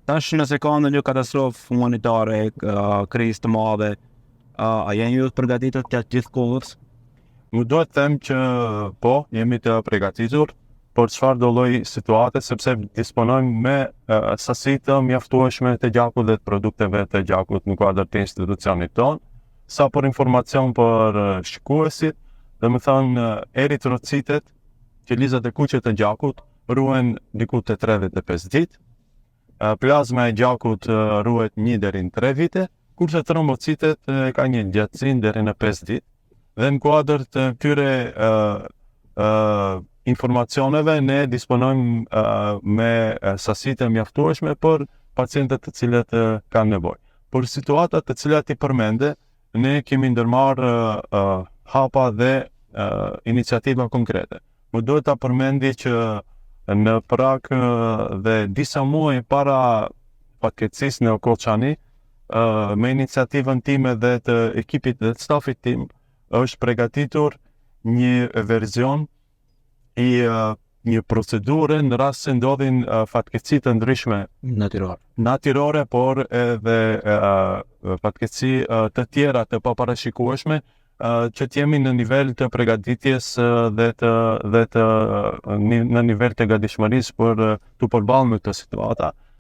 Tash nëse ka ndonjë katastrofë humanitare, krizë të madhe, a janë ju të përgatitur gjatë gjithë kohës? Nuk do të them që po, jemi të përgatitur për çfarë do lloj situate, sepse disponojmë me sasi të mjaftueshme të gjakut dhe të produkteve të gjakut në kuadër të institucionit tonë. Sa për informacion për shikuesit, domethënë eritrocitet, qelizat e kuqe të gjakut, ruhen diku te 35 ditë. Plazma e gjakut ruhet 1 deri në 3 vite, kurse trombocitet ka një gjatësi deri në 5 ditë. Dhe në kuadër të këtyre informacioneve ne disponojmë me sasi të mjaftueshme për pacientët të cilët kanë nevojë. Për situatat të cilat i përmende, ne kemi ndërmarrë hapa dhe iniciativa konkrete. Më duhet ta përmendi që në Prag dhe disa muaj para fatkeqësisë në Okoçani, me iniciativën time dhe të ekipit dhe të stafit tim, është përgatitur një version i një procedure në rast se ndodhin fatkeqësi të ndryshme natyrore, por edhe fatkeqësi të tjera të paparashikueshme, që të jemi në nivel të përgatitjes dhe në nivel të gatishmërisë për të përballur me këtë situata.